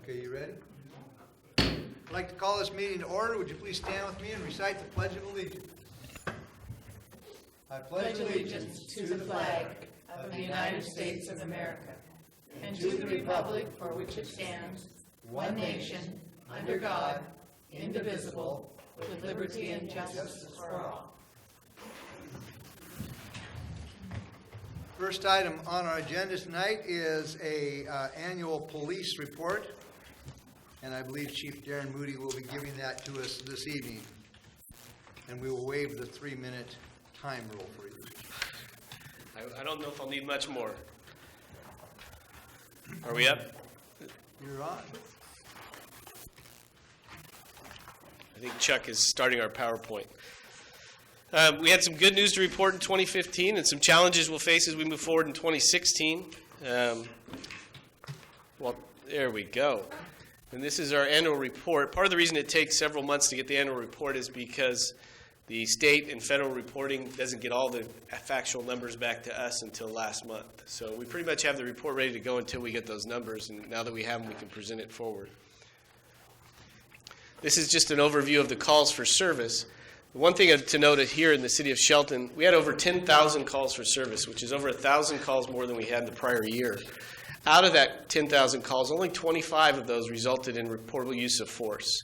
Okay, you ready? I'd like to call this meeting to order. Would you please stand with me and recite the Pledge of Allegiance? I pledge allegiance to the flag of the United States of America and to the republic for which it stands, one nation, under God, indivisible, with liberty and justice for all. First item on our agenda tonight is a annual police report, and I believe Chief Darren Moody will be giving that to us this evening. And we will waive the 3-minute time rule for you. I don't know if I'll need much more. Are we up? You're on. I think Chuck is starting our PowerPoint. We had some good news to report in 2015 and some challenges we'll face as we move forward in 2016. Well, there we go. And this is our annual report. Part of the reason it takes several months to get the annual report is because the state and federal reporting doesn't get all the factual numbers back to us until last month. So we pretty much have the report ready to go until we get those numbers, and now that we have them, we can present it forward. This is just an overview of the calls for service. One thing to note here in the city of Shelton, we had over 10,000 calls for service, which is over 1,000 calls more than we had the prior year. Out of that 10,000 calls, only 25 of those resulted in reportable use of force.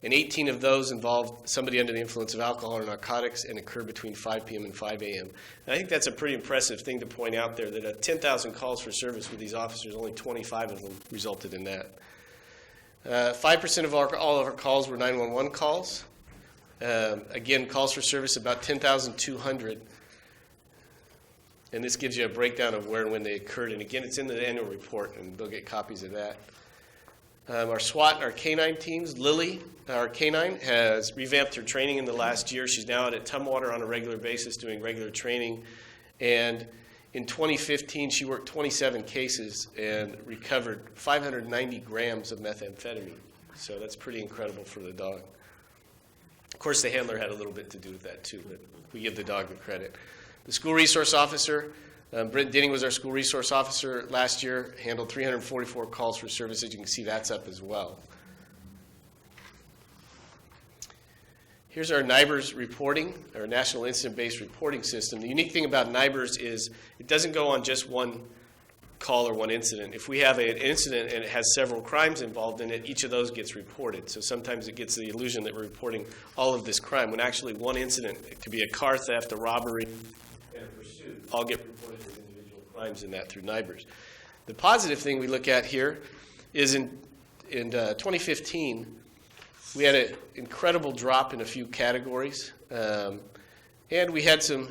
And 18 of those involved somebody under the influence of alcohol or narcotics and occurred between 5 p.m. and 5 a.m. And I think that's a pretty impressive thing to point out there, that 10,000 calls for service with these officers, only 25 of them resulted in that. 5% of all of our calls were 911 calls. Again, calls for service, about 10,200. And this gives you a breakdown of where and when they occurred. And again, it's in the annual report, and they'll get copies of that. Our SWAT and our K-9 teams, Lily, our K-9, has revamped her training in the last year. She's now out at Tumwater on a regular basis doing regular training. And in 2015, she worked 27 cases and recovered 590 grams of methamphetamine. So that's pretty incredible for the dog. Of course, the handler had a little bit to do with that too, but we give the dog the credit. The school resource officer, Brent Denning was our school resource officer last year, handled 344 calls for service. As you can see, that's up as well. Here's our NIBRS reporting, our National Incident-Based Reporting System. The unique thing about NIBRS is it doesn't go on just one call or one incident. If we have an incident and it has several crimes involved in it, each of those gets reported. So sometimes it gets the illusion that we're reporting all of this crime, when actually one incident, it could be a car theft, a robbery, and a pursuit, all get reported as individual crimes in that through NIBRS. The positive thing we look at here is in 2015, we had an incredible drop in a few categories, and we had some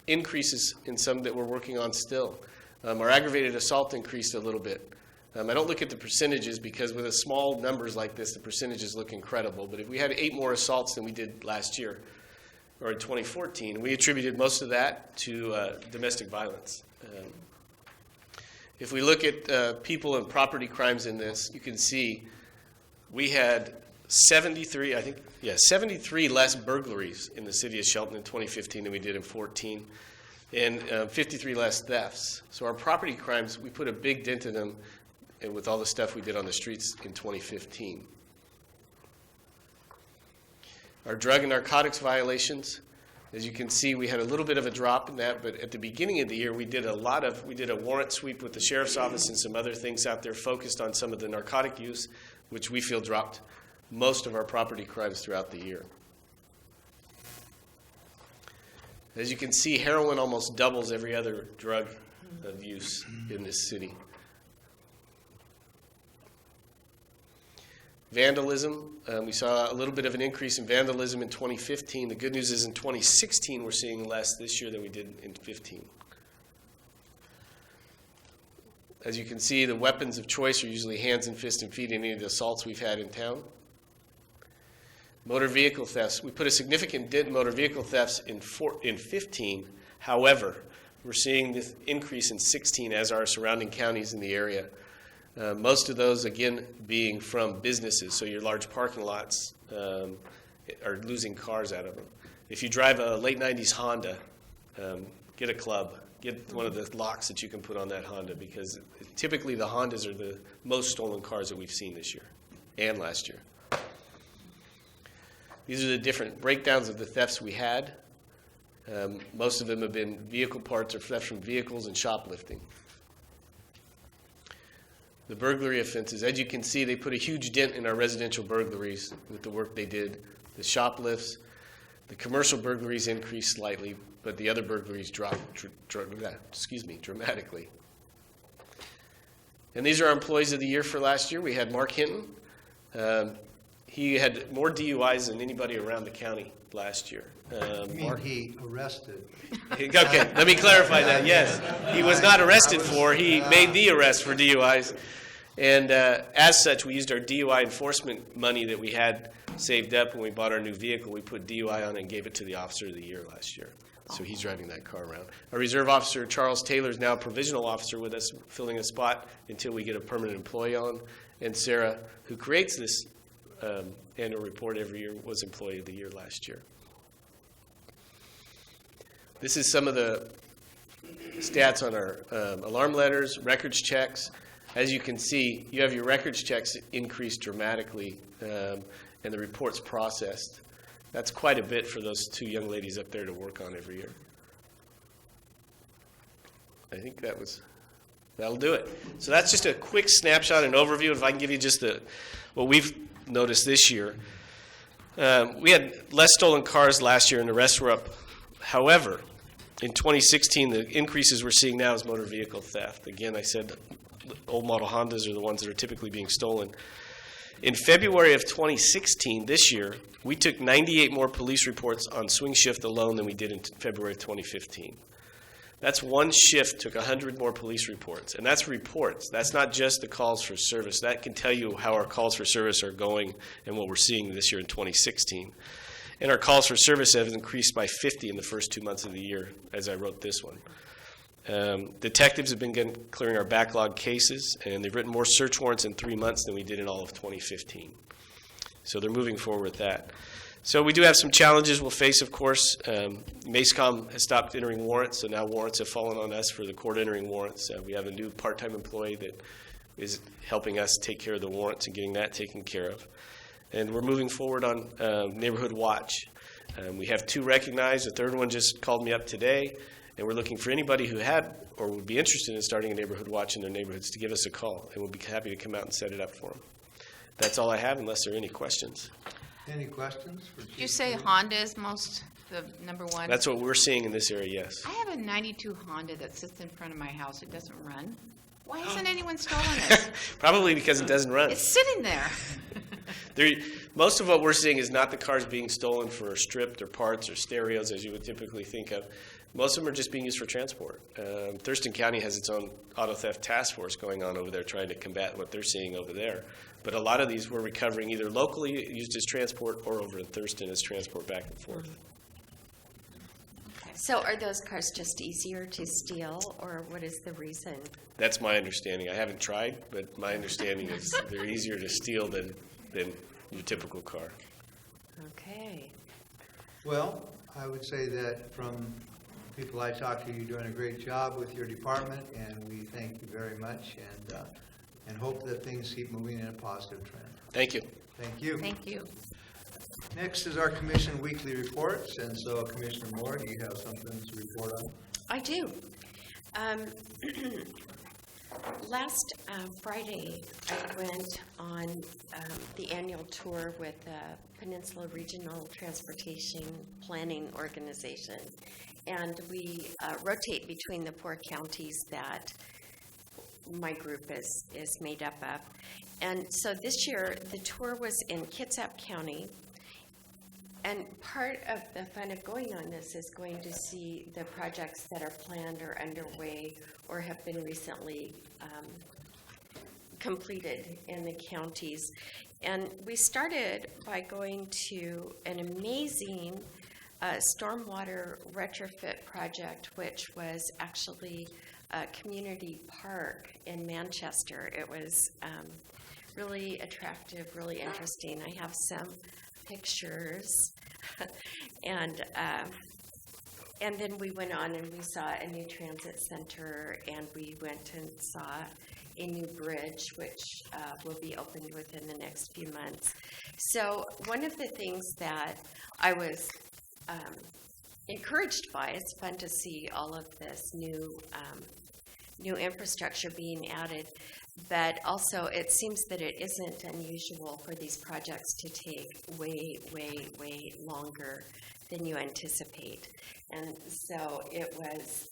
increases in some that we're working on still. Our aggravated assault increased a little bit. I don't look at the percentages because with small numbers like this, the percentages look incredible. But if we had 8 more assaults than we did last year, or in 2014, we attributed most of that to domestic violence. If we look at people and property crimes in this, you can see we had 73 less burglaries in the city of Shelton in 2015 than we did in 2014. And 53 less thefts. So our property crimes, we put a big dent in them and with all the stuff we did on the streets in 2015. Our drug and narcotics violations, as you can see, we had a little bit of a drop in that, but at the beginning of the year, we did a warrant sweep with the sheriff's office and some other things out there focused on some of the narcotic use, which we feel dropped most of our property crimes throughout the year. As you can see, heroin almost doubles every other drug of use in this city. Vandalism, we saw a little bit of an increase in vandalism in 2015. The good news is in 2016, we're seeing less this year than we did in 2015. As you can see, the weapons of choice are usually hands and fists and feet in any of the assaults we've had in town. Motor vehicle thefts. We put a significant dent in motor vehicle thefts in 2015. However, we're seeing this increase in 2016 as our surrounding counties in the area. Most of those, again, being from businesses. So your large parking lots are losing cars out of them. If you drive a late 90s Honda, get a club, get one of the locks that you can put on that Honda, because typically the Hondas are the most stolen cars that we've seen this year and last year. These are the different breakdowns of the thefts we had. Most of them have been vehicle parts or theft from vehicles and shoplifting. The burglary offenses, as you can see, they put a huge dent in our residential burglaries with the work they did. The shoplifts, the commercial burglaries increased slightly, but the other burglaries dropped dramatically. And these are our employees of the year for last year. We had Mark Hinton. He had more DUIs than anybody around the county last year. You mean he arrested? Okay, let me clarify that. Yes, he was not arrested he made the arrest for DUIs. And as such, we used our DUI enforcement money that we had saved up when we bought our new vehicle. We put DUI on it and gave it to the Officer of the Year last year. So he's driving that car around. Our reserve officer, Charles Taylor, is now a provisional officer with us, filling a spot until we get a permanent employee on. And Sarah, who creates this annual report every year, was Employee of the Year last year. This is some of the stats on our alarm letters, records checks. As you can see, you have your records checks increased dramatically, and the reports processed. That's quite a bit for those two young ladies up there to work on every year. I think that'll do it. So that's just a quick snapshot and overview. If I can give you just what we've noticed this year. We had less stolen cars last year and the rest were up. However, in 2016, the increases we're seeing now is motor vehicle theft. Again, I said old model Hondas are the ones that are typically being stolen. In February of 2016, this year, we took 98 more police reports on swing shift alone than we did in February of 2015. That's one shift took 100 more police reports, and that's reports. That's not just the calls for service. That can tell you how our calls for service are going and what we're seeing this year in 2016. And our calls for service have increased by 50 in the first 2 months of the year as I wrote this one. Detectives have been clearing our backlog cases, and they've written more search warrants in 3 months than we did in all of 2015. So they're moving forward with that. So we do have some challenges we'll face, of course. MACECOM has stopped entering warrants, so now warrants have fallen on us for the court entering warrants. We have a new part-time employee that is helping us take care of the warrants and getting that taken care of. And we're moving forward on Neighborhood Watch. We have 2 recognized. The third one just called me up today, and we're looking for anybody who had or would be interested in starting a Neighborhood Watch in their neighborhoods to give us a call, and we'll be happy to come out and set it up for them. That's all I have, unless there are any questions. Any questions? Did you say Honda is the number one? That's what we're seeing in this area, yes. I have a 92 Honda that sits in front of my house. It doesn't run. Why hasn't anyone stolen it? Probably because it doesn't run. It's sitting there. Most of what we're seeing is not the cars being stolen for stripped or parts or stereos, as you would typically think of. Most of them are just being used for transport. Thurston County has its own auto theft task force going on over there trying to combat what they're seeing over there. But a lot of these we're recovering either locally used as transport or over in Thurston as transport back and forth. So are those cars just easier to steal, or what is the reason? That's my understanding. I haven't tried, but my understanding is they're easier to steal than your typical car. Okay. Well, I would say that from people I talked to, you're doing a great job with your department, and we thank you very much, and hope that things keep moving in a positive trend. Thank you. Thank you. Thank you. Next is our commission weekly reports, and so Commissioner Moore, do you have something to report on? I do. Last Friday, I went on the annual tour with the Peninsula Regional Transportation Planning Organization, and we rotate between the 4 counties that my group is made up of. And so this year, the tour was in Kitsap County, and part of the fun of going on this is going to see the projects that are planned or underway or have been recently completed in the counties. And we started by going to an amazing stormwater retrofit project, which was actually a community park in Manchester. It was really attractive, really interesting. I have some pictures, and And then we went on and we saw a new transit center, and we went and saw a new bridge, which will be opened within the next few months. So one of the things that I was encouraged by, it's fun to see all of this new infrastructure being added, but also it seems that it isn't unusual for these projects to take way, way, way longer than you anticipate. And so it was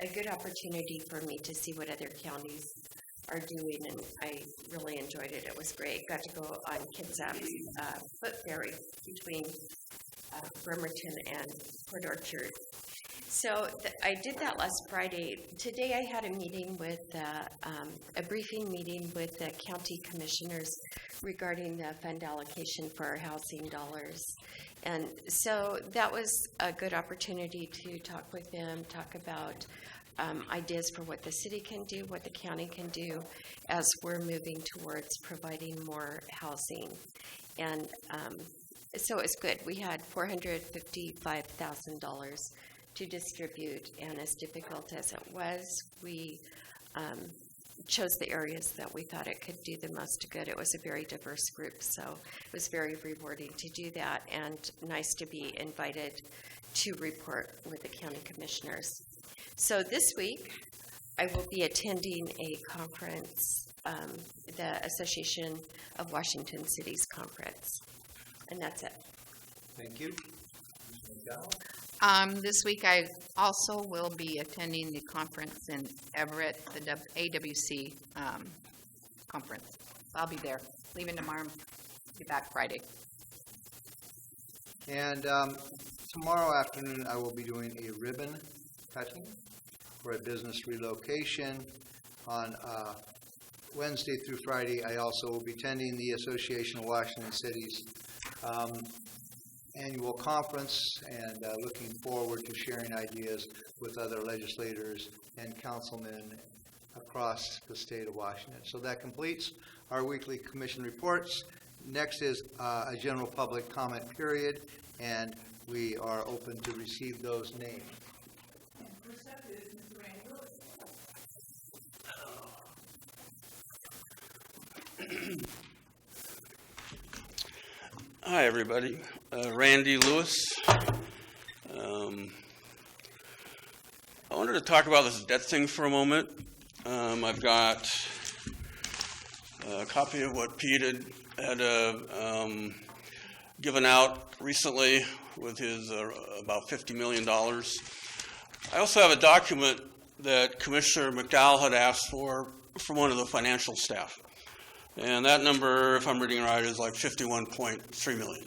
a good opportunity for me to see what other counties are doing, and I really enjoyed it. It was great. Got to go on Kitsap's foot ferry between Bremerton and Port Orchard. So I did that last Friday. Today I had a meeting with, a briefing meeting with the county commissioners regarding the fund allocation for our housing dollars. And so that was a good opportunity to talk with them, talk about ideas for what the city can do, what the county can do as we're moving towards providing more housing. And so it's good. We had $455,000 to distribute, and as difficult as it was, we chose the areas that we thought it could do the most good. It was a very diverse group, so it was very rewarding to do that, and nice to be invited to report with the county commissioners. So this week, I will be attending a conference, the Association of Washington Cities Conference, and that's it. Thank you. This week I also will be attending the conference in Everett, the AWC conference. I'll be there, leaving tomorrow, be back Friday. And tomorrow afternoon, I will be doing a ribbon cutting for a business relocation. On Wednesday through Friday, I also will be attending the Association of Washington Cities annual conference, and looking forward to sharing ideas with other legislators and councilmen across the state of Washington. So that completes our weekly commission reports. Next is a general public comment period, and we are open to receive those names. First up is Mr. Randy Lewis. Hi, everybody. Randy Lewis. I wanted to talk about this debt thing for a moment. I've got a copy of what Pete had given out recently with his about $50 million. I also have a document that Commissioner McDowell had asked for from one of the financial staff. And that number, if I'm reading it right, is like $51.3 million.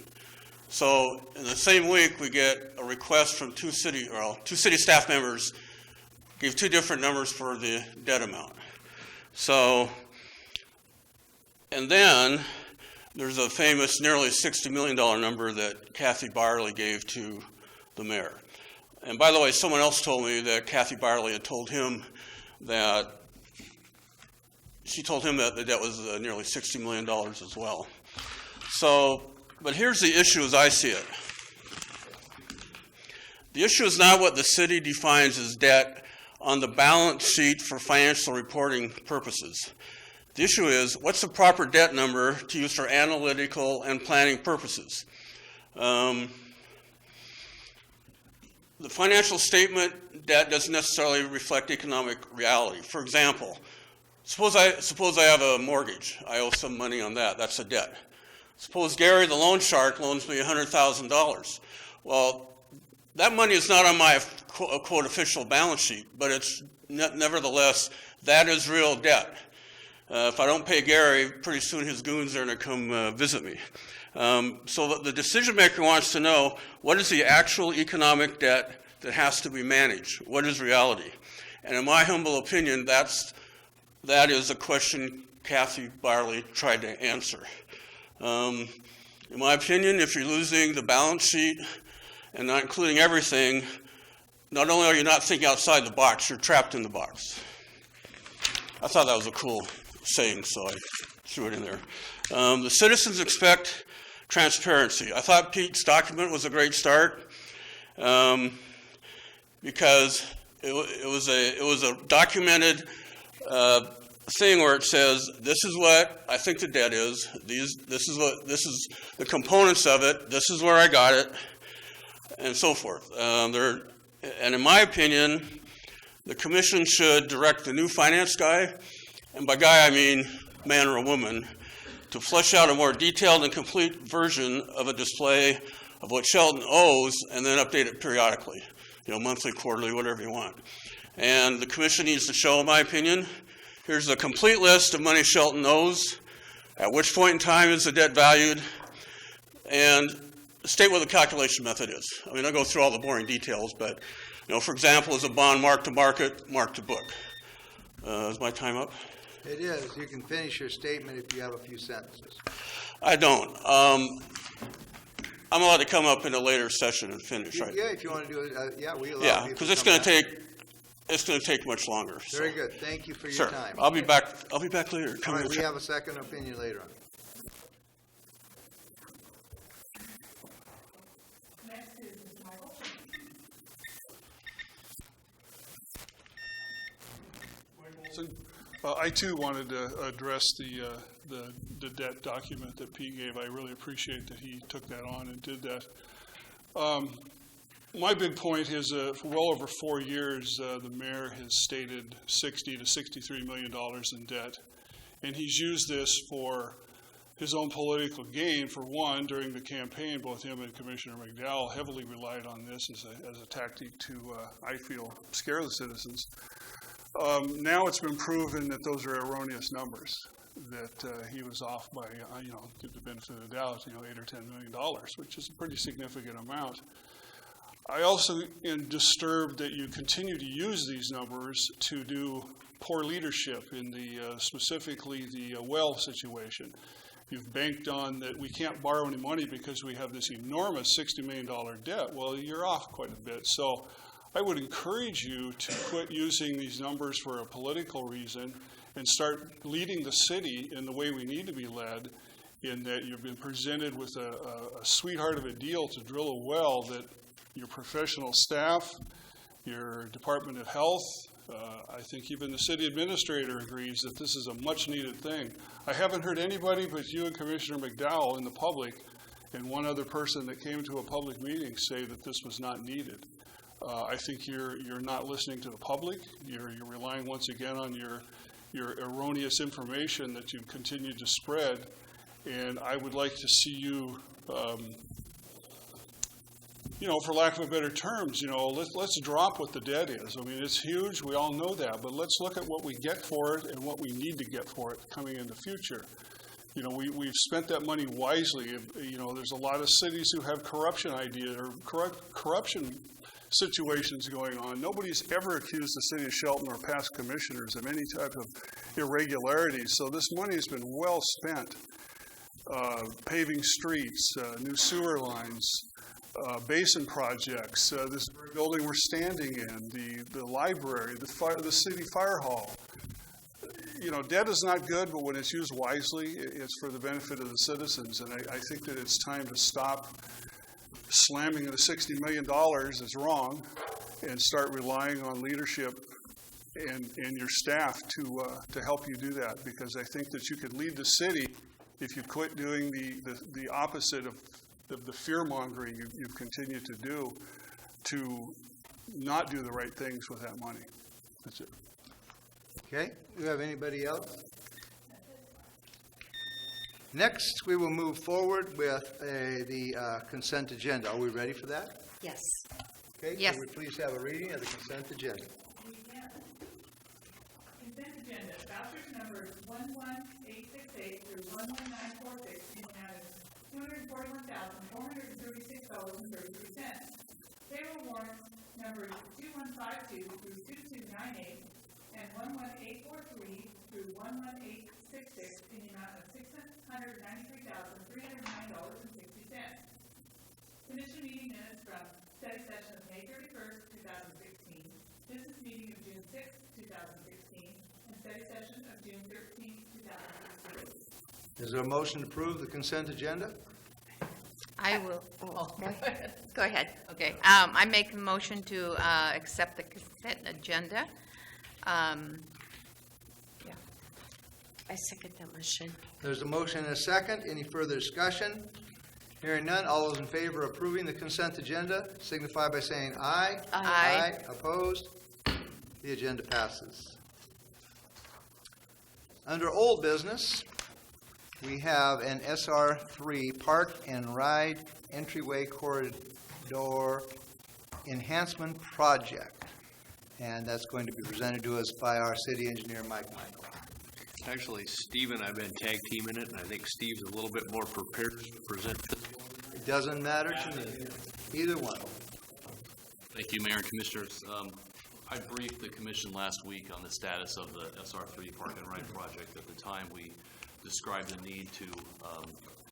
So in the same week, we get a request from two city staff members, gave two different numbers for the debt amount. So, and then there's a famous nearly $60 million number that Kathy Byerly gave to the mayor. And by the way, someone else told me that Kathy Byerly had told him that she told him that the debt was nearly $60 million as well. So, but here's the issue as I see it. The issue is not what the city defines as debt on the balance sheet for financial reporting purposes. The issue is, what's the proper debt number to use for analytical and planning purposes? The financial statement debt doesn't necessarily reflect economic reality. For example, suppose I have a mortgage. I owe some money on that. That's a debt. Suppose Gary, the loan shark, loans me $100,000. Well, that money is not on my quote official balance sheet, but it's nevertheless, that is real debt. If I don't pay Gary, pretty soon his goons are going to come visit me. So the decision maker wants to know, what is the actual economic debt that has to be managed? What is reality? And in my humble opinion, that is a question Kathy Byerly tried to answer. In my opinion, if you're losing the balance sheet and not including everything, not only are you not thinking outside the box, you're trapped in the box. I thought that was a cool saying, so I threw it in there. The citizens expect transparency. I thought Pete's document was a great start. because it was a documented thing where it says, this is what I think the debt is, this is the components of it, this is where I got it, and so forth. And in my opinion, the commission should direct the new finance guy, and by guy I mean man or a woman, to flesh out a more detailed and complete version of a display of what Shelton owes, and then update it periodically, monthly, quarterly, whatever you want. And the commission needs to show, in my opinion, here's a complete list of money Shelton owes, at which point in time is the debt valued, and state what the calculation method is. I mean, I'll go through all the boring details, but, for example, is a bond mark to market, mark to book? Is my time up? It is. You can finish your statement if you have a few sentences. I don't. I'm allowed to come up in a later session and finish, right? Yeah, if you want to do it, we allow Yeah, people because to it's come going to back. take. It's going to take much longer. So. Very good. Thank you for your Sure. time. I'll be back later. All Come right, in. we have a second opinion later on. Next is Mr. Michael. I too wanted to address the debt document that Pete gave. I really appreciate that he took that on and did that. My big point is for well over 4 years, the mayor has stated $60 to $63 million in debt. And he's used this for his own political gain. For one, during the campaign, both him and Commissioner McDowell heavily relied on this as a tactic to, I feel, scare the citizens. Now it's been proven that those are erroneous numbers, that he was off by, give the benefit of the doubt, $8 or $10 million, which is a pretty significant amount. I also am disturbed that you continue to use these numbers to do poor leadership in specifically the well situation. You've banked on that we can't borrow any money because we have this enormous $60 million debt. Well, you're off quite a bit. So I would encourage you to quit using these numbers for a political reason and start leading the city in the way we need to be led, in that you've been presented with a sweetheart of a deal to drill a well that your professional staff, your Department of Health, I think even the city administrator agrees that this is a much needed thing. I haven't heard anybody but you and Commissioner McDowell in the public, and one other person that came to a public meeting, say that this was not needed. I think you're not listening to the public. You're relying once again on your erroneous information that you've continued to spread, and I would like to see you, for lack of better terms, let's drop what the debt is. I mean, it's huge. We all know that, but let's look at what we get for it and what we need to get for it coming in the future. We've spent that money wisely. There's a lot of cities who have corruption ideas or corruption situations going on. Nobody's ever accused the city of Shelton or past commissioners of any type of irregularities. So this money has been well spent. Paving streets, new sewer lines, basin projects, this building we're standing in, the library, the city fire hall. Debt is not good, but when it's used wisely, it's for the benefit of the citizens. And I think that it's time to stop slamming the $60 million is wrong and start relying on leadership and your staff to help you do that, because I think that you could lead the city if you quit doing the opposite of the fear-mongering you've continued to do, to not do the right things with that money. That's it. Okay, do we have anybody else? Next, we will move forward with the consent agenda. Are we ready for that? Yes. Okay, Yes. Can we please have a reading of the consent agenda? Consent agenda, vouchers numbers 11868 through 11946 in the amount of $241,436.33. Payroll warrants numbers 2152 through 2298 and 11843 through 11866 in the amount of $693,309.60. Commission meeting minutes from study session of May 31st, 2016, business meeting of June 6th, 2016, and study session of June 13th, 2016. Is there a motion to approve the consent agenda? I will. Oh, go ahead. Okay, I make a motion to accept the consent agenda. I second that motion. There's a motion and a second. Any further discussion? Hearing none, all those in favor of approving the consent agenda signify by saying aye. Aye. Opposed? The agenda passes. Under old business, we have an SR3 Park and Ride Entryway Corridor Enhancement Project. And that's going to be presented to us by our city engineer, Mike Michael. Actually, Steve and I have been tag teaming it, and I think Steve's a little bit more prepared to present this. It doesn't matter to me, either one. Thank you, Mayor and Commissioners. I briefed the commission last week on the status of the SR3 Park and Ride project. At the time, we described the need to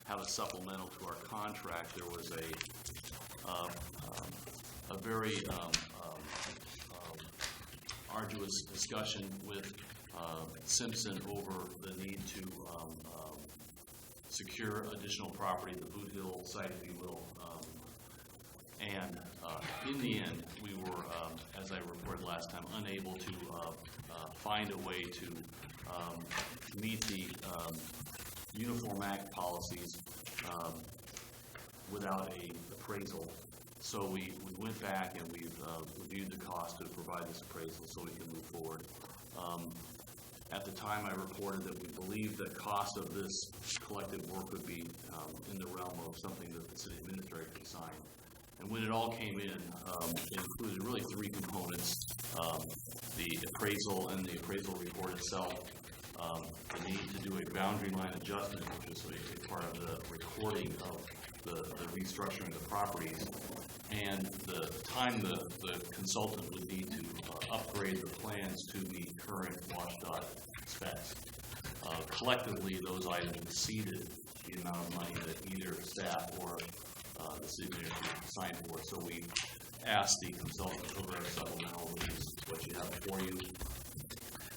have a supplemental to our contract. There was a very arduous discussion with Simpson over the need to secure additional property, the Boot Hill site, if you will. And in the end, we were, as I reported last time, unable to find a way to meet the Uniform Act policies without an appraisal. So we went back and we've reviewed the cost to provide this appraisal so we can move forward. At the time, I reported that we believed the cost of this collective work would be in the realm of something that the city administrator could sign. And when it all came in, it included really three components: the appraisal and the appraisal report itself, the need to do a boundary line adjustment, which is a part of the recording of the restructuring of the properties, and the time the consultant would need to upgrade the plans to meet current WSDOT specs. Collectively, those items exceeded the amount of money that either staff or the city administrator signed for. So we asked the consultant to prepare a supplemental, which is what you have before you.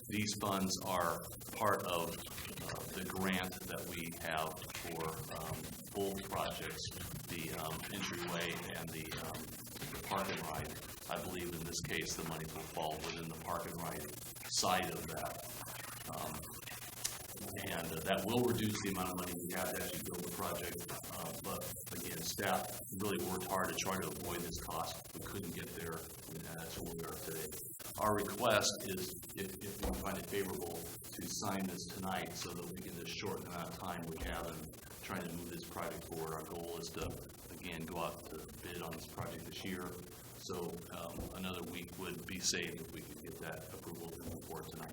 These funds are part of the grant that we have for both projects, the entryway and the park and ride. I believe in this case the money will fall within the park and ride side of that. And that will reduce the amount of money we have to actually build the project. But again, staff really worked hard to try to avoid this cost. We couldn't get there, and that's where we are today. Our request is, if we find it favorable, to sign this tonight so that we can just shorten the amount of time we have in trying to move this project forward. Our goal is to, again, go out to bid on this project this year. So another week would be saved if we could get that approval to move forward tonight.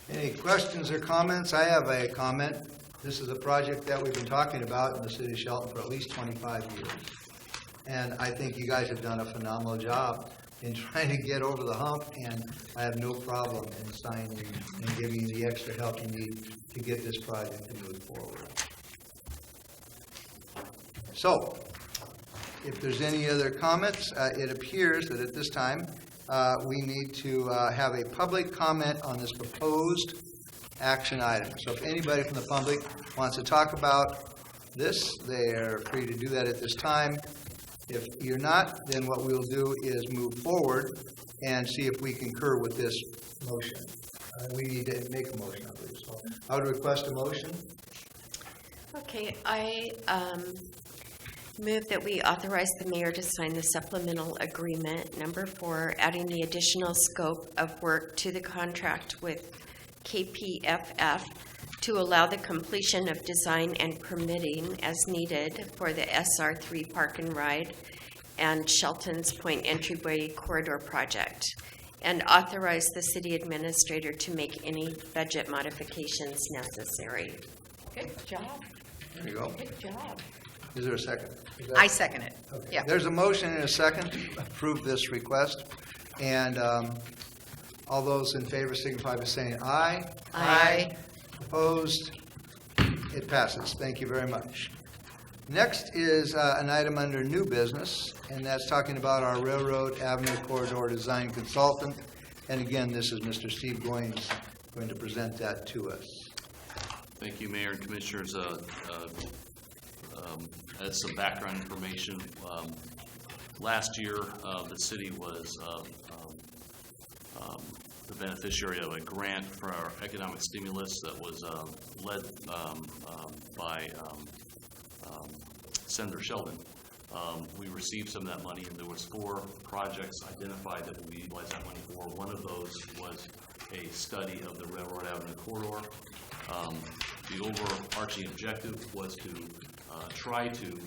Any questions or comments? I have a comment. This is a project that we've been talking about in the city of Shelton for at least 25 years. And I think you guys have done a phenomenal job in trying to get over the hump, and I have no problem in signing and giving you the extra help you need to get this project to move forward. So, if there's any other comments, it appears that at this time we need to have a public comment on this proposed action item. So if anybody from the public wants to talk about this, they're free to do that at this time. If you're not, then what we'll do is move forward and see if we concur with this motion. We need to make a motion, I believe. So I would request a motion. Okay, I move that we authorize the mayor to sign the supplemental agreement number 4, adding the additional scope of work to the contract with KPFF to allow the completion of design and permitting as needed for the SR3 Park and Ride and Shelton's Point Entryway Corridor project, and authorize the city administrator to make any budget modifications necessary. Good job. There you go. Good job. Is there a second? Is that- I second it. Okay. Yeah. There's a motion and a second to approve this request. And all those in favor signify by saying aye. Aye. Opposed? It passes. Thank you very much. Next is an item under new business, and that's talking about our Railroad Avenue Corridor Design Consultant. And again, this is Mr. Steve Goins going to present that to us. Thank you, Mayor and Commissioners. As some background information, last year, the city was the beneficiary of a grant for our economic stimulus that was led by Senator Sheldon. We received some of that money, and there was 4 projects identified that we utilized that money for. One of those was a study of the Railroad Avenue corridor. The overarching objective was to try to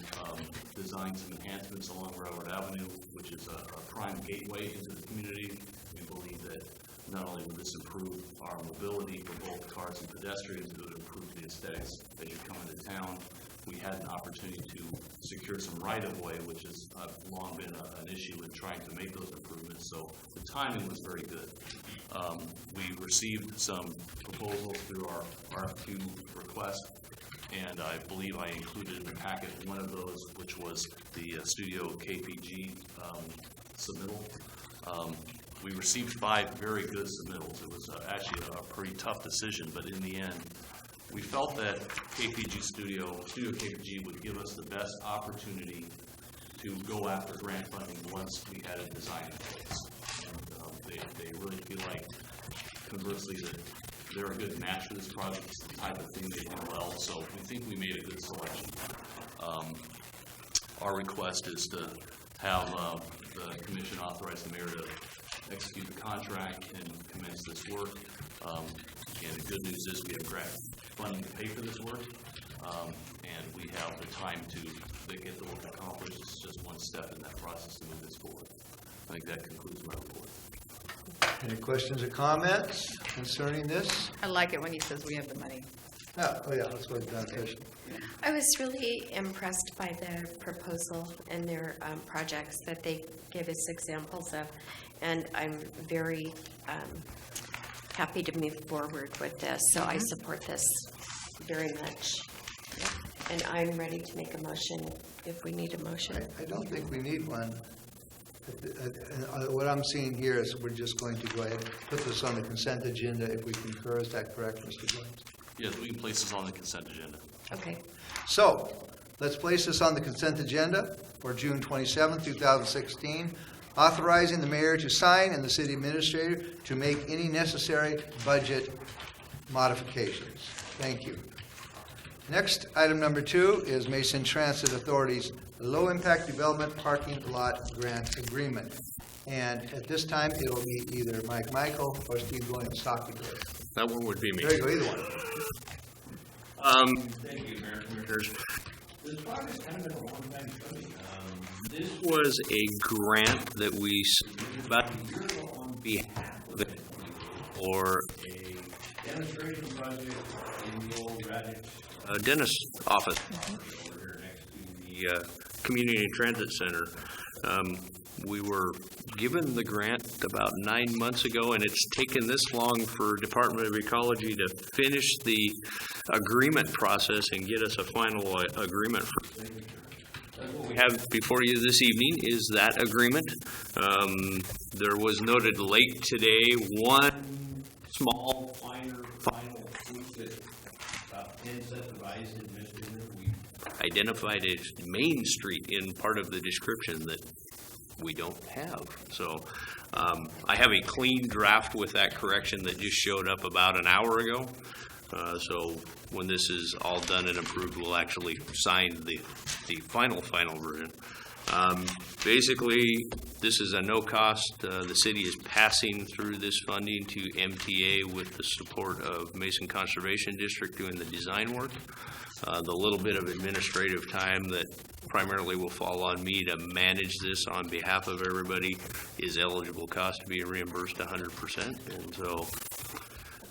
design some enhancements along Railroad Avenue, which is a prime gateway into the community. We believe that not only would this improve our mobility for both cars and pedestrians, it would improve the aesthetics as you come into town. We had an opportunity to secure some right-of-way, which has long been an issue in trying to make those improvements, so the timing was very good. We received some proposals through our RFQ request, and I believe I included in the packet one of those, which was the Studio KPG submittal. We received 5 very good submittals. It was actually a pretty tough decision, but in the end, we felt that Studio KPG would give us the best opportunity to go after grant funding once we had a design in place. And, they really feel like, conversely, that they're a good match for this project. It's the type of thing they do well, so we think we made a good selection. Our request is to have the commission authorize the mayor to execute the contract and commence this work. And the good news is we have grant funding to pay for this work, and we have the time to get the work accomplished. It's just one step in that process to move this forward. I think that concludes my report. Any questions or comments concerning this? I like it when he says we have the money. Oh, yeah, that's what's beneficial. I was really impressed by the proposal and their projects that they gave us examples of, and I'm very happy to move forward with this, so I support this very much. And I'm ready to make a motion if we need a motion. I don't think we need one. What I'm seeing here is we're just going to go ahead and put this on the consent agenda if we concur. Is that correct, Mr. Jones? Yes, we can place this on the consent agenda. Okay. So, let's place this on the consent agenda for June 27, 2016, authorizing the mayor to sign and the city administrator to make any necessary budget modifications. Thank you. Next, item number 2 is Mason Transit Authority's Low-Impact Development Parking Lot Grant Agreement. And at this time, it'll be either Mike Michael or Steve Williams-Stockton. That one would be me. There you go, either one. Thank you, Mayor and Commissioners. This project's kind of been a long time coming. This was a grant that we submitted about a year ago on behalf of it for a demonstration project in the old Radix dentist office over here next to the Community Transit Center. We were given the grant about 9 months ago, and it's taken this long for Department of Ecology to finish the agreement process and get us a final agreement for signature. What we have before you this evening is that agreement. There was noted late today one small, final tweak that about 10 sets of eyes had missed in it. We identified as Main Street in part of the description that we don't have. So I have a clean draft with that correction that just showed up about an hour ago. So when this is all done and approved, we'll actually sign the final version. Basically, this is a no cost. The city is passing through this funding to MTA with the support of Mason Conservation District doing the design work. The little bit of administrative time that primarily will fall on me to manage this on behalf of everybody is eligible cost to be reimbursed 100%. And so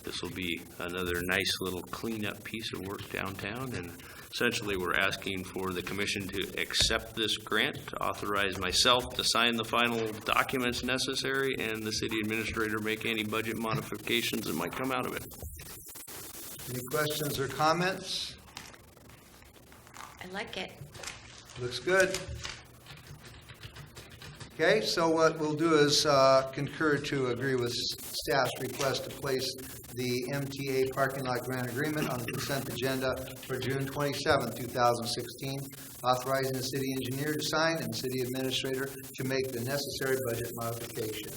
this will be another nice little cleanup piece of work downtown. And essentially, we're asking for the commission to accept this grant, to authorize myself to sign the final documents necessary, and the city administrator make any budget modifications that might come out of it. Any questions or comments? I like it. Looks good. Okay, so what we'll do is concur to agree with staff's request to place the MTA parking lot grant agreement on the consent agenda for June 27, 2016, authorizing the city engineer to sign and the city administrator to make the necessary budget modification.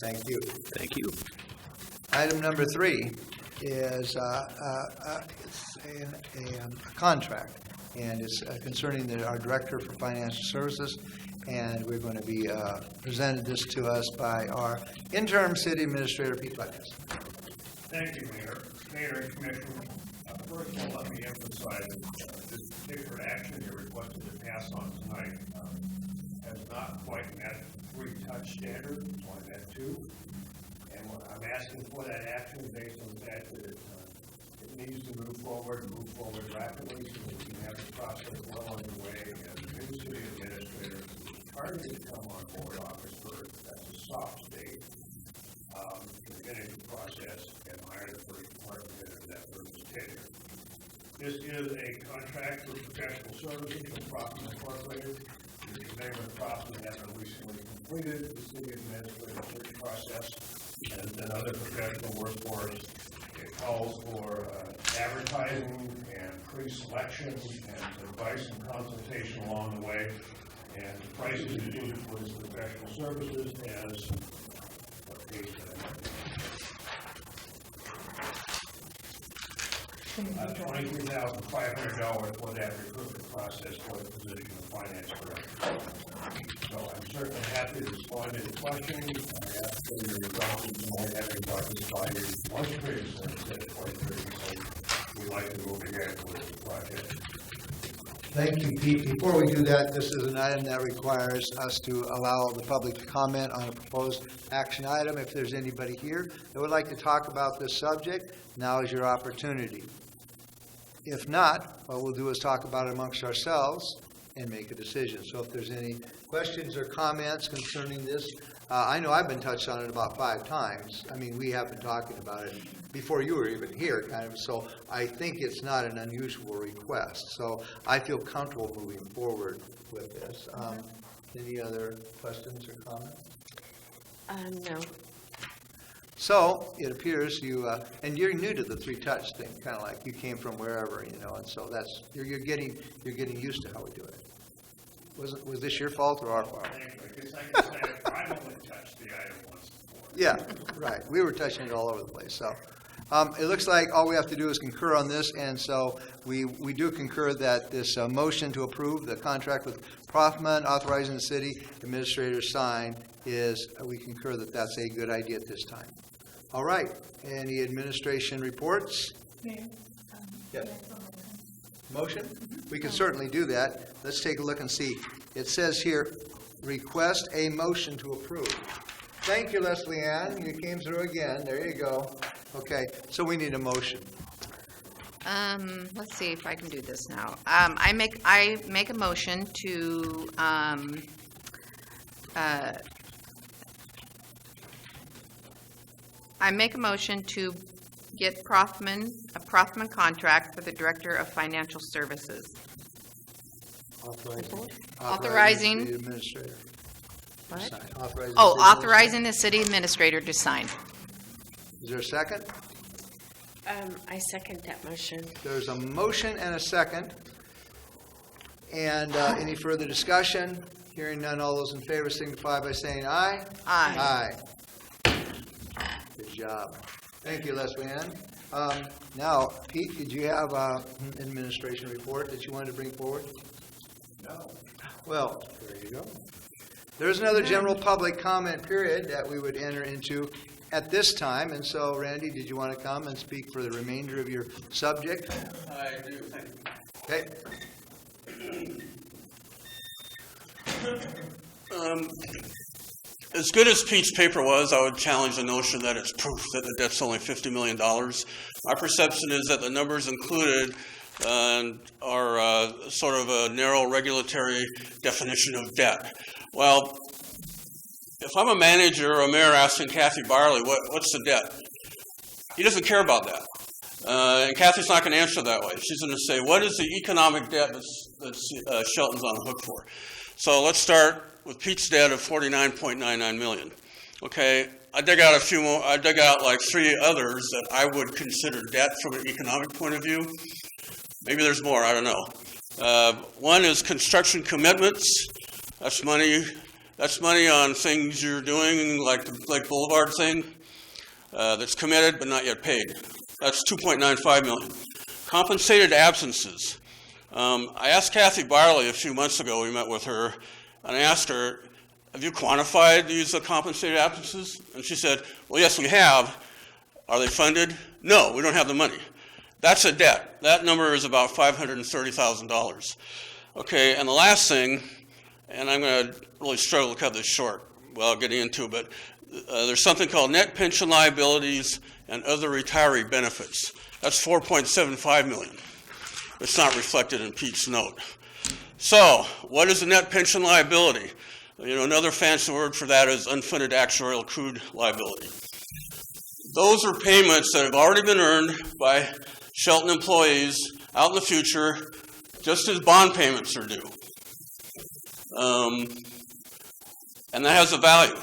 Thank you. Thank you. Item number 3 is it's a contract, and it's concerning our Director for Financial Services, and we're going to be presented this to us by our interim city administrator, Pete Butkus. Thank you, Mayor and Commissioner. First of all, let me emphasize this particular action you're requested to pass on tonight has not quite met the 3-touch standard. It's only met 2. And what I'm asking for that action based on the fact that it needs to move forward rapidly so that we can have the process well underway. And the new city administrator is targeted to come on board August 1st. That's a soft date to finish the process and hire the first department head of that person's tenure. This is a contract for professional services from Proffman Incorporated. The Mayor Proffman has recently completed the city administrative search process and other professional workforce. It calls for advertising and pre-selection and advice and consultation along the way. And the prices included for this professional services as what page did I have? $23,500 for that recruitment process for the position of finance director. So I'm certainly happy to respond to any questions. I ask for your results and tonight having participated once previously instead of 23, so we'd like to move ahead with the project. Thank you, Pete. Before we do that, this is an item that requires us to allow the public to comment on a proposed action item. If there's anybody here that would like to talk about this subject, now is your opportunity. If not, what we'll do is talk about it amongst ourselves and make a decision. So if there's any questions or comments concerning this, I know I've been touched on it about 5 times. I mean, we have been talking about it before you were even here, kind of, so I think it's not an unusual request. So I feel comfortable moving forward with this. Any other questions or comments? No. So it appears you, and you're new to the 3-touch thing, kind of like you came from wherever, and so that's you're getting used to how we do it. Was this your fault or our fault? Thank you. I guess I can say I've only touched the item once before. Yeah, right. We were touching it all over the place. So it looks like all we have to do is concur on this, and so we do concur that this motion to approve the contract with Proffman, authorizing the city administrator to sign, we concur that that's a good idea at this time. All right. Any administration reports? Yes. Motion? We can certainly do that. Let's take a look and see. It says here, request a motion to approve. Thank you, Leslie Ann. You came through again. There you go. Okay, so we need a motion. Let's see if I can do this now. I make a motion to get a Proffman contract for the Director of Financial Services. Authorizing the administrator. What? Sign. Authorizing Oh, the city authorizing the city administrator to sign. Is there a second? I second that motion. There's a motion and a second. And any further discussion? Hearing none, all those in favor signify by saying aye. Aye. Aye. Good job. Thank you, Leslie Ann. Now, Pete, did you have an administration report that you wanted to bring forward? No. Well, there you go. There's another general public comment period that we would enter into at this time. And so, Randy, did you want to come and speak for the remainder of your subject? I do, thank you. Okay. As good as Pete's paper was, I would challenge the notion that it's proof that the debt's only $50 million. My perception is that the numbers included are sort of a narrow regulatory definition of debt. Well, if I'm a manager or a mayor asking Kathy Barley, what's the debt? He doesn't care about that. And Kathy's not going to answer that way. She's going to say, what is the economic debt that Shelton's on the hook for? So let's start with Pete's debt of $49.99 million. Okay, I dug out a few more. I dug out like 3 others that I would consider debt from an economic point of view. Maybe there's more. I don't know. One is construction commitments. That's money. That's money on things you're doing, like the Lake Boulevard thing, that's committed but not yet paid. That's $2.95 million. Compensated absences. I asked Kathy Barley a few months ago. We met with her, and I asked her, "Have you quantified these compensated absences?" And she said, "Well, yes, we have. Are they funded? No, we don't have the money." That's a debt. That number is about $530,000. Okay, and the last thing, and I'm going to really struggle to cut this short without getting into it, but there's something called net pension liabilities and other retiree benefits. That's $4.75 million. It's not reflected in Pete's note. So, what is a net pension liability? You know, another fancy word for that is unfunded actuarial accrued liability. Those are payments that have already been earned by Shelton employees out in the future, just as bond payments are due. And that has a value.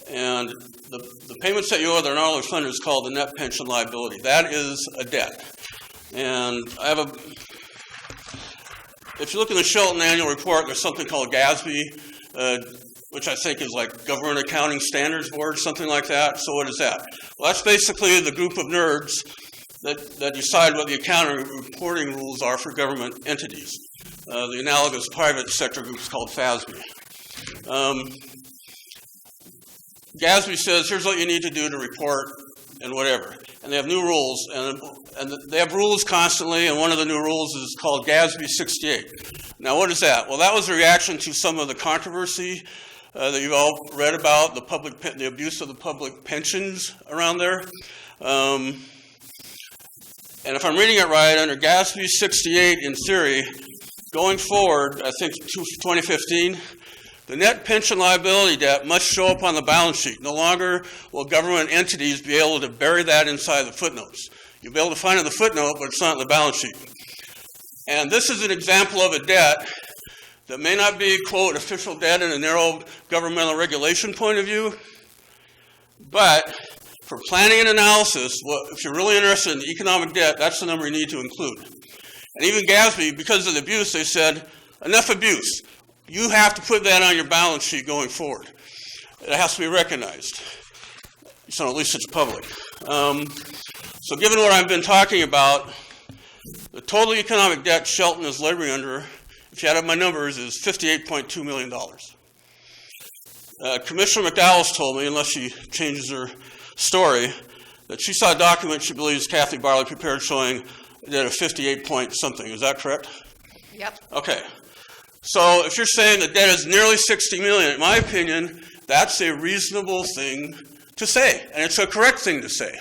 And the payments that you owe that are not only funded is called the net pension liability. That is a debt. And I have if you look in the Shelton annual report, there's something called GASB, which I think is like Government Accounting Standards Board, something like that. So what is that? Well, that's basically the group of nerds that decide what the accounting reporting rules are for government entities. The analogous private sector group is called FASB. GASB says, here's what you need to do to report and whatever. And they have new rules, and they have rules constantly, and one of the new rules is called GASB 68. Now, what is that? Well, that was a reaction to some of the controversy that you've all read about, the abuse of the public pensions around there. And if I'm reading it right, under GASB 68, in theory, going forward, I think 2015, the net pension liability debt must show up on the balance sheet. No longer will government entities be able to bury that inside the footnotes. You'll be able to find it in the footnote, but it's not in the balance sheet. And this is an example of a debt that may not be, quote, official debt in a narrow governmental regulation point of view, but for planning and analysis, if you're really interested in the economic debt, that's the number you need to include. And even GASB, because of the abuse, they said, enough abuse. You have to put that on your balance sheet going forward. It has to be recognized. So at least it's public. So given what I've been talking about, the total economic debt Shelton is laboring under, if you add up my numbers, is $58.2 million. Commissioner McDowell's told me, unless she changes her story, that she saw a document she believes Kathy Barley prepared showing that a 58 point something. Is that correct? Yep. Okay. So if you're saying the debt is nearly $60 million, in my opinion, that's a reasonable thing to say, and it's a correct thing to say.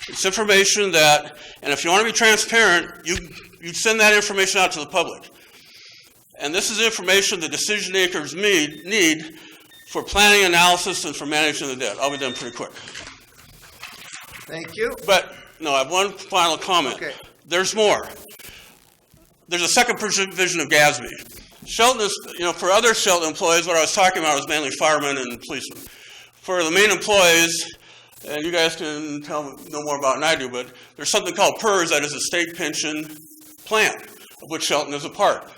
It's information that, and if you want to be transparent, you send that information out to the public. And this is information the decision makers need for planning analysis and for managing the debt. I'll be done pretty quick. Thank you. But, no, I have one final comment. Okay. There's more. There's a second provision of GASB. Shelton is, for other Shelton employees, what I was talking about was mainly firemen and policemen. For the main employees, and you guys can know more about it than I do, but there's something called PERS, that is a state pension plan, of which Shelton is a part.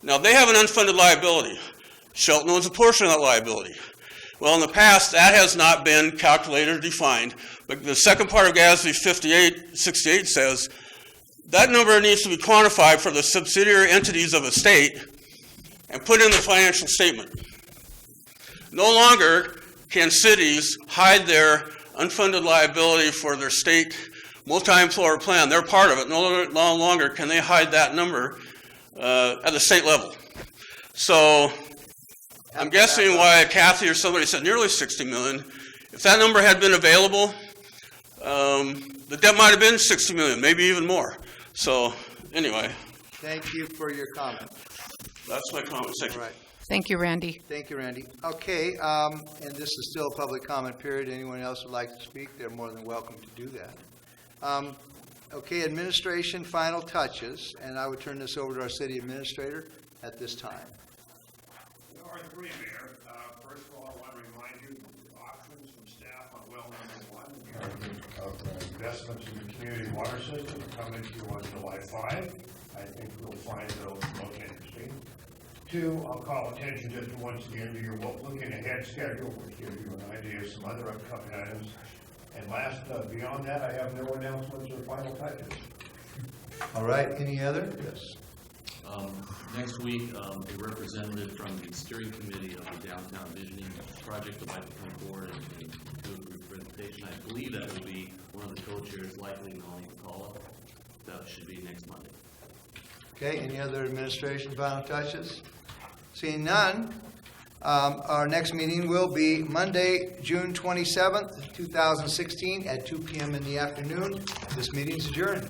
Now, they have an unfunded liability. Shelton owns a portion of that liability. Well, in the past, that has not been calculated or defined, but the second part of GASB 68 says that number needs to be quantified for the subsidiary entities of a state and put in the financial statement. No longer can cities hide their unfunded liability for their state multi-employer plan. They're part of it. No longer can they hide that number at the state level. So I'm guessing why Kathy or somebody said nearly $60 million. If that number had been available, the debt might have been $60 million, maybe even more. So anyway. Thank you for your comment. That's my comment. Thank you. All right. Thank you, Randy. Thank you, Randy. Okay, and this is still a public comment period. Anyone else would like to speak, they're more than welcome to do that. Okay, administration final touches, and I would turn this over to our city administrator at this time. There are three, Mayor. First, investments in the community water system coming to you on July 5. I think you'll find those most interesting. 2, I'll call attention just once again to your looking ahead schedule, which gives you an idea of some other upcoming items. And last, beyond that, I have no announcements or final touches. All right, any other? Yes. Next week, a representative from the steering committee of the downtown visioning project would like to come forward and do a brief presentation. I believe that will be one of the co-chairs, likely Melanie McCullough. That should be next Monday. Okay, any other administration final touches? Seeing none, our next meeting will be Monday, June 27th, 2016 at 2 p.m. in the afternoon. This meeting is adjourned.